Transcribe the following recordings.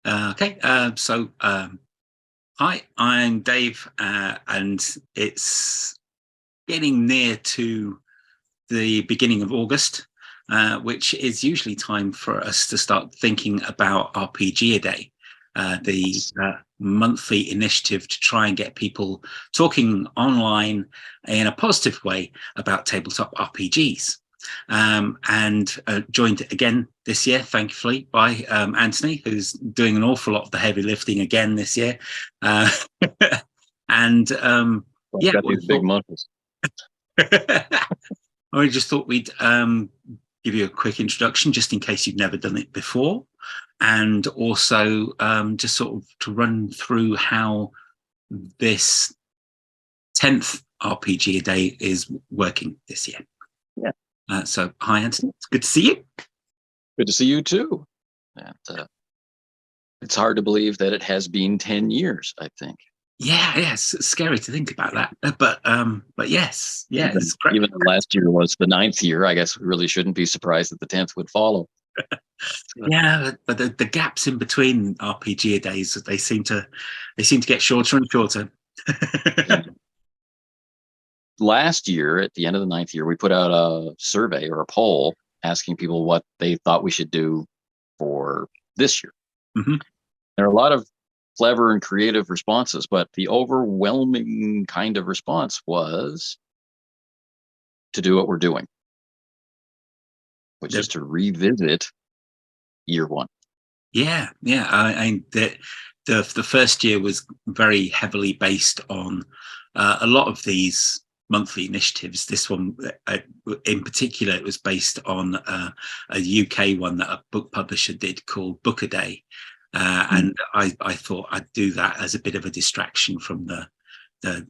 Hi, I'm Dave, and it's getting near to the beginning of August, which is usually time for us to start thinking about RPG a Day, the monthly initiative to try and get people talking online in a positive way about tabletop RPGs. And joined again this year, thankfully, by Anthony, who's doing an awful lot of the heavy lifting again this year. Uh, and Well, yeah, got these big muscles. I just thought we'd give you a quick introduction, just in case you've never done it before, and also just sort of to run through how this 10th RPG a day is working this year. Yeah. So, hi, Anthony. It's good to see you. Good to see you too. And it's hard to believe that it has been 10 years, I think. Yeah, it's scary to think about that, but yes, yeah, it's great. Even last year was the 9th year. I guess we really shouldn't be surprised that the 10th would follow. Yeah, but the gaps in between RPG days, they seem to get shorter and shorter. Yeah. Last year, at the end of the 9th year, we put out a survey or a poll asking people what they thought we should do for this year. Mm-hmm. There are a lot of clever and creative responses, but the overwhelming kind of response was to do what we're doing, which is to revisit year one. Yeah. The first year was very heavily based on a lot of these monthly initiatives. This one, in particular, it was based on a UK one that a book publisher did called Book a Day, and I thought I'd do that as a bit of a distraction from the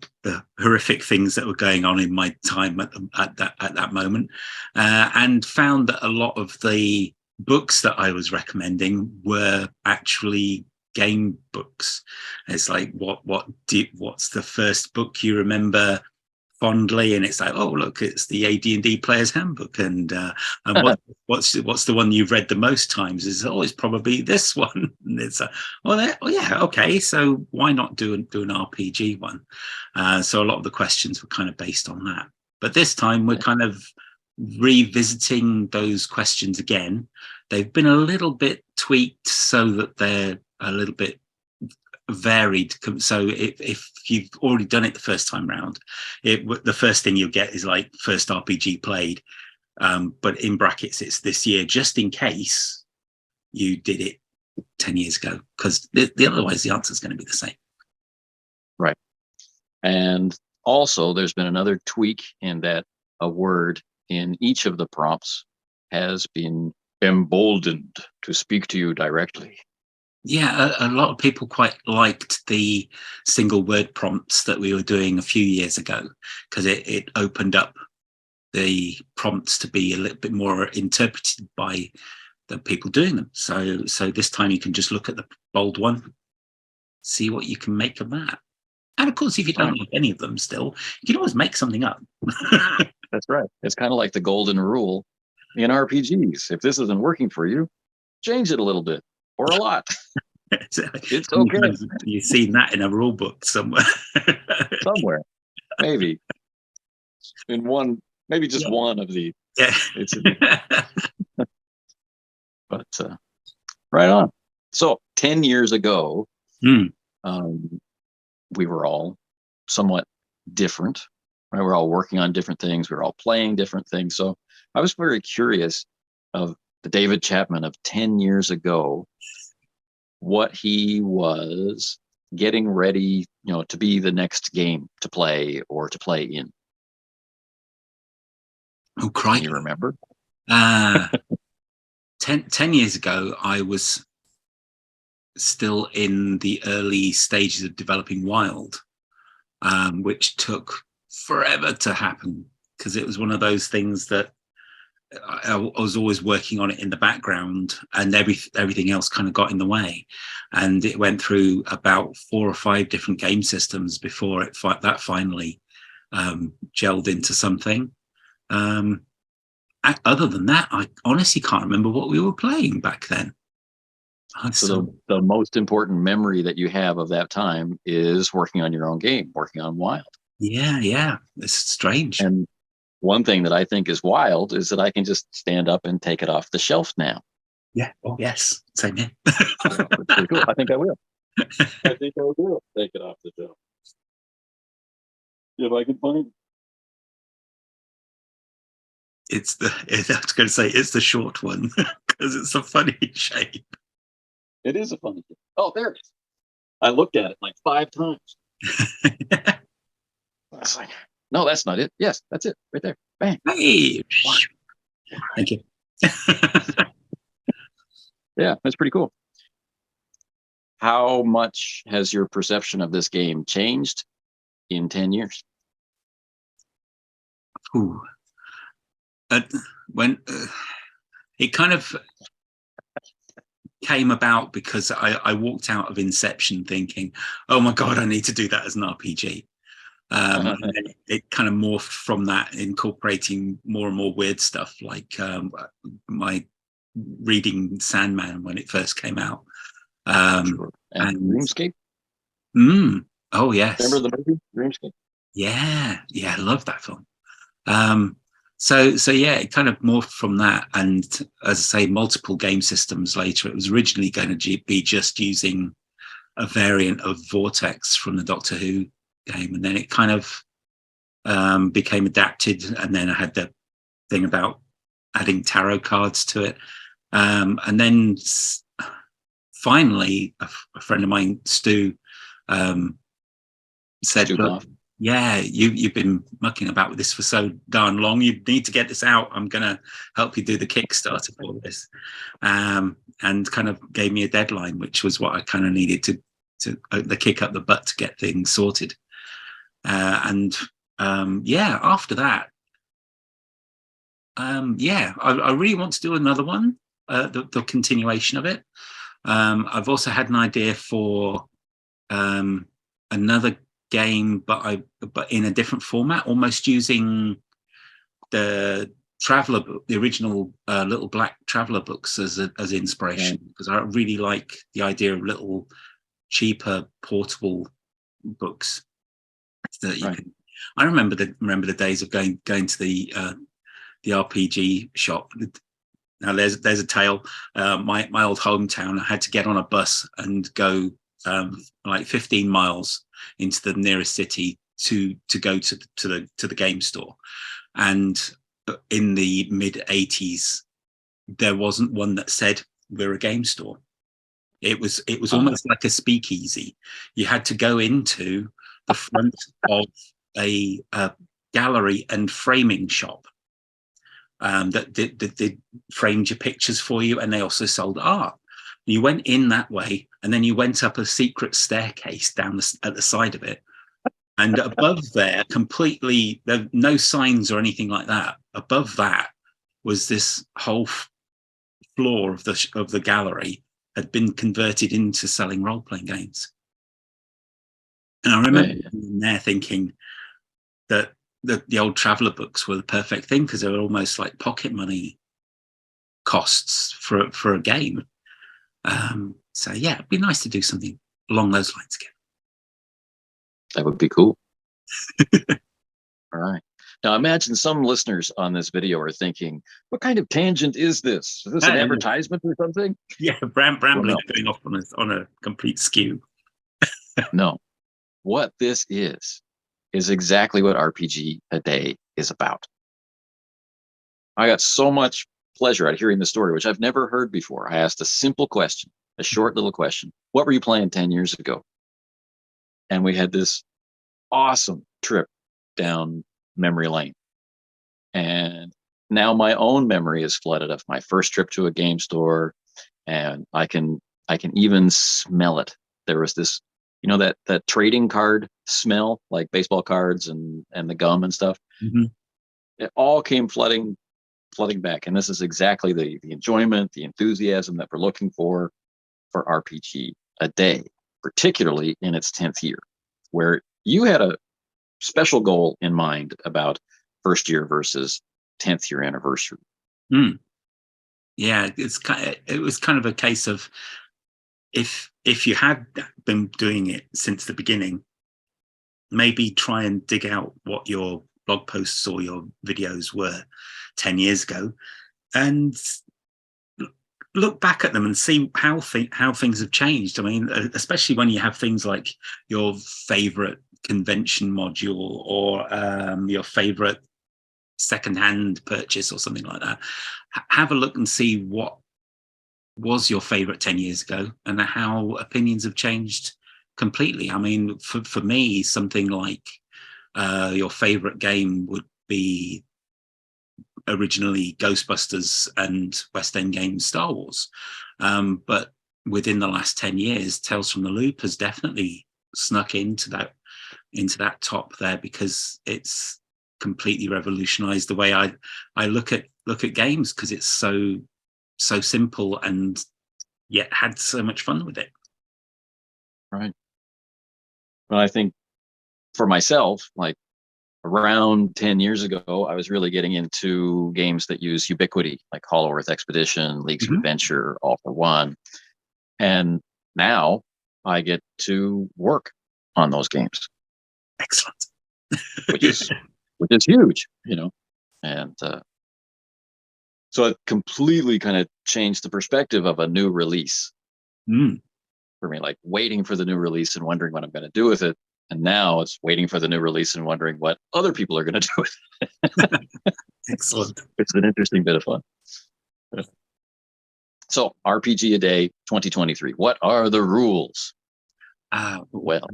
horrific things that were going on in my time at that moment, and found that a lot of the books that I was recommending were actually game books. It's like what's the first book you remember fondly, and it's like, oh look, it's the AD&D Player's Handbook, and what's the one you've read the most times? Is it's probably this one, and it's yeah, okay, so why not do an RPG one? So a lot of the questions were kind of based on that, but this time we're kind of revisiting those questions again. They've been a little bit tweaked so that they're a little bit varied. So if you've already done it the first time round, the first thing you'll get is like first RPG played, but in brackets it's this year, just in case you did it 10 years ago, because otherwise the answer is going to be the same. Right. And also there's been another tweak in that a word in each of the prompts has been emboldened to speak to you directly. Yeah, a lot of people quite liked the single word prompts that we were doing a few years ago, because it opened up the prompts to be a little bit more interpreted by the people doing them. So this time you can just look at the bold one, see what you can make of that. And of course, if you don't like any of them still, you can always make something up. That's right. It's kind of like the golden rule in RPGs. If this isn't working for you, change it a little bit or a lot. It's okay. You've seen that in a rule book somewhere. Somewhere. Maybe. In one, maybe just one of the. Yeah. But right on. So 10 years ago, we were all somewhat different. Right? We're all working on different things. We're all playing different things. So I was very curious of the David Chapman of 10 years ago, what he was getting ready, to be the next game to play or to play in. Oh, crikey. Can you remember? 10 years ago, I was still in the early stages of developing Wild, which took forever to happen, because it was one of those things that I was always working on it in the background, and everything else kind of got in the way, and it went through about 4 or 5 different game systems before that finally gelled into something. Other than that, I honestly can't remember what we were playing back then. So the most important memory that you have of that time is working on your own game, working on Wild. Yeah. It's strange. And one thing that I think is wild is that I can just stand up and take it off the shelf now. Yeah. Oh, yes. Same here. That's pretty cool. I think I will. I think I will take it off the shelf. If I can find it. I was going to say it's the short one because it's a funny shape. It is a funny shape. Oh, there it is. I looked at it like 5 times. I was like, no, that's not it. Yes, that's it. Right there. Bang. Hey. Thank you. Yeah, that's pretty cool. How much has your perception of this game changed in 10 years? Ooh. When it kind of came about because I walked out of Inception thinking, oh my God, I need to do that as an RPG. And then it kind of morphed from that, incorporating more and more weird stuff, like my reading Sandman when it first came out. Sure. And Dreamscape? Oh, yes. Remember the movie Dreamscape? Yeah, I love that film. So yeah, it kind of morphed from that, and as I say, multiple game systems later. It was originally going to be just using a variant of Vortex from the Doctor Who game, and then it kind of became adapted, and then I had the thing about adding tarot cards to it, and then finally a friend of mine, Stu, said, yeah, you've been mucking about with this for so darn long. You need to get this out. I'm going to help you do the Kickstarter for this. And kind of gave me a deadline, which was what I kind of needed to the kick up the butt to get things sorted. After that, I really want to do another one, the continuation of it. I've also had an idea for another game, but in a different format, almost using the traveler book, the original Little Black Traveler books as inspiration, because I really like the idea of little cheaper portable books that you can. I remember the days of going to the RPG shop. Now there's a tale. My old hometown, I had to get on a bus and go like 15 miles into the nearest city to go to the game store. And in the mid 80s, there wasn't one that said we're a game store. It was almost like a speakeasy. You had to go into the front of a gallery and framing shop that did framed your pictures for you, and they also sold art. You went in that way, and then you went up a secret staircase down at the side of it. And above there, there no signs or anything like that. Above that was this whole floor of the gallery had been converted into selling role-playing games. And I remember being there thinking that the old traveler books were the perfect thing, because they were almost like pocket money costs for a game. So yeah, it'd be nice to do something along those lines again. That would be cool. All right. Now imagine some listeners on this video are thinking, what kind of tangent is this? Is this an advertisement or something? Yeah, Brambling going off on a complete skew. No. What this is exactly what RPG A Day is about. I got so much pleasure out of hearing the story, which I've never heard before. I asked a simple question, a short little question. What were you playing 10 years ago? And we had this awesome trip down memory lane. And now my own memory is flooded of my first trip to a game store, and I can even smell it. There was this, that trading card smell, like baseball cards and the gum and stuff. Mm-hmm. It all came flooding back. And this is exactly the enjoyment, the enthusiasm that we're looking for RPG A Day, particularly in its 10th year, where you had a special goal in mind about first year versus 10th year anniversary. Yeah, it was kind of a case of if you had been doing it since the beginning, maybe try and dig out what your blog posts or your videos were 10 years ago, and look back at them and see how things have changed. I mean, especially when you have things like your favorite convention module, or your favorite secondhand purchase or something like that. Have a look and see what was your favorite 10 years ago and how opinions have changed completely. I mean, for me, something like your favorite game would be originally Ghostbusters and West End Games Star Wars. But within the last 10 years, Tales from the Loop has definitely snuck into that top there, because it's completely revolutionized the way I look at games, because it's so simple and yet had so much fun with it. Right. Well, I think for myself, like around 10 years ago, I was really getting into games that use ubiquity, like Hollow Earth Expedition, Leagues of Adventure, All for One. And now I get to work on those games. Excellent. which is huge, and so it completely kind of changed the perspective of a new release for me, like waiting for the new release and wondering what I'm going to do with it. And now it's waiting for the new release and wondering what other people are going to do with it. Excellent. It's an interesting bit of fun. So RPG a day 2023, what are the rules? Well,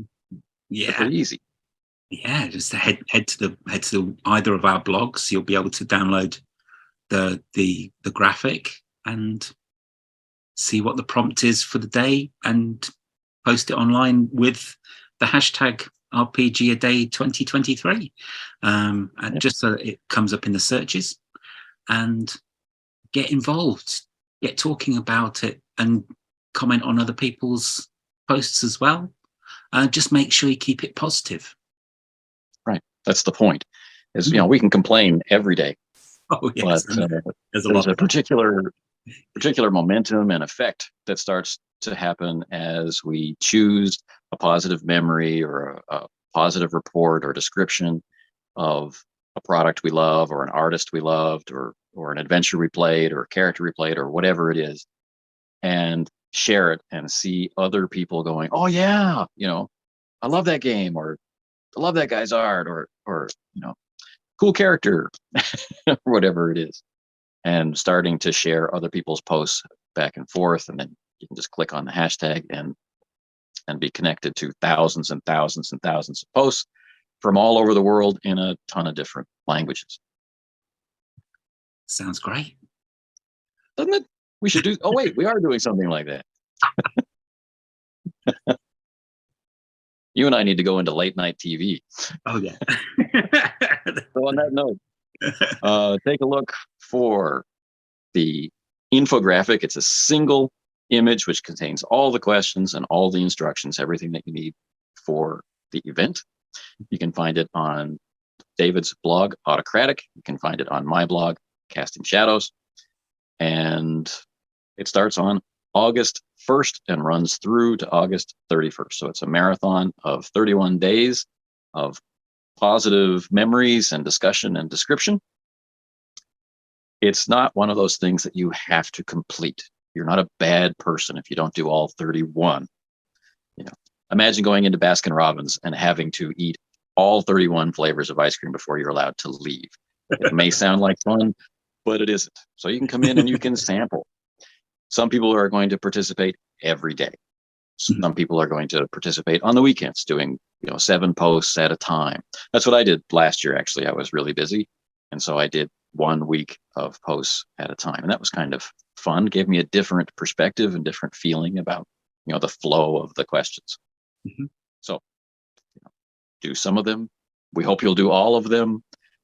yeah, they're pretty easy. Yeah, just head to either of our blogs. You'll be able to download the graphic and see what the prompt is for the day, and post it online with the hashtag RPG a day 2023, and just so that it comes up in the searches. And get involved, get talking about it, and comment on other people's posts as well. Just make sure you keep it positive. Right. That's the point. Is we can complain every day. Oh yes, but there's a particular momentum and effect that starts to happen as we choose a positive memory or a positive report or description of a product we love, or an artist we loved, or an adventure we played, or a character we played, or whatever it is, and share it and see other people going, oh yeah, I love that game, or I love that guy's art, or cool character, or whatever it is, and starting to share other people's posts back and forth. And then you can just click on the hashtag and be connected to thousands and thousands and thousands of posts from all over the world in a ton of different languages. Sounds great. Doesn't it? We should do, oh wait, we are doing something like that. You and I need to go into late night TV. Oh yeah. So on that note, take a look for the infographic. It's a single image which contains all the questions and all the instructions, everything that you need for the event. You can find it on David's blog, Autorcratik. You can find it on my blog, Casting Shadows. And it starts on August 1st and runs through to August 31st. So it's a marathon of 31 days of positive memories and discussion and description. It's not one of those things that you have to complete. You're not a bad person if you don't do all 31. Imagine going into Baskin Robbins and having to eat all 31 flavors of ice cream before you're allowed to leave. It may sound like fun, but it isn't. So you can come in and you can sample. Some people are going to participate every day. Some people are going to participate on the weekends, doing 7 posts at a time. That's what I did last year. Actually, I was really busy, and so I did 1 week of posts at a time, and that was kind of fun. Gave me a different perspective and different feeling about the flow of the questions. So do some of them. We hope you'll do all of them,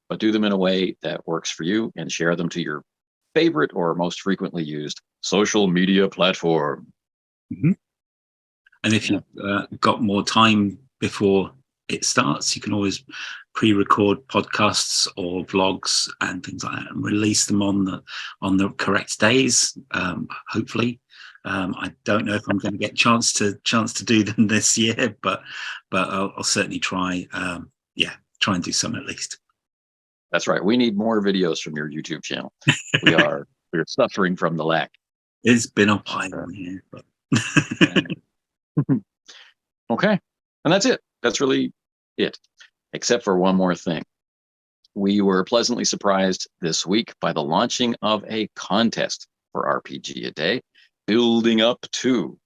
but do them in a way that works for you, and share them to your favorite or most frequently used social media platform. And if you've got more time before it starts, you can always pre-record podcasts or vlogs and things like that, and release them on the correct days, hopefully. I don't know if I'm going to get chance to do them this year, but I'll certainly try. Try and do some at least. That's right. We need more videos from your YouTube channel. We're suffering from the lack. It's been a while here, but okay. And that's it. That's really it. Except for one more thing. We were pleasantly surprised this week by the launching of a contest for RPG a Day, building up to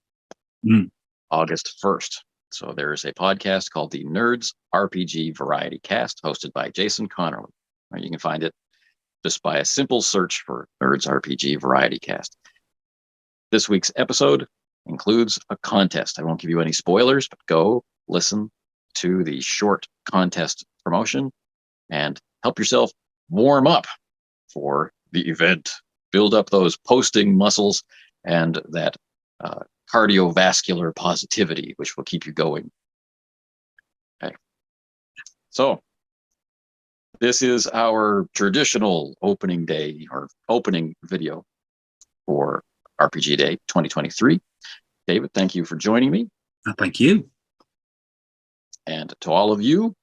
August 1st. So there is a podcast called the Nerds RPG Variety Cast, hosted by Jason Connerly. You can find it just by a simple search for Nerds RPG Variety Cast. This week's episode includes a contest. I won't give you any spoilers, but go listen to the short contest promotion and help yourself warm up for the event. Build up those posting muscles and that cardiovascular positivity, which will keep you going. Okay. So this is our traditional opening day or opening video for RPG Day 2023. David, thank you for joining me. Thank you. And to all of you,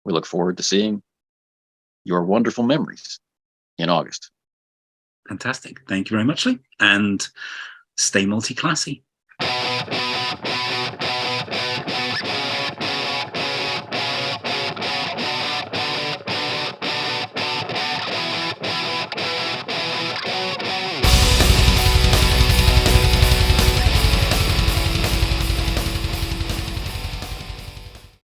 we look forward to seeing your wonderful memories in August. Fantastic. Thank you very much, Lee. And stay multi-classy.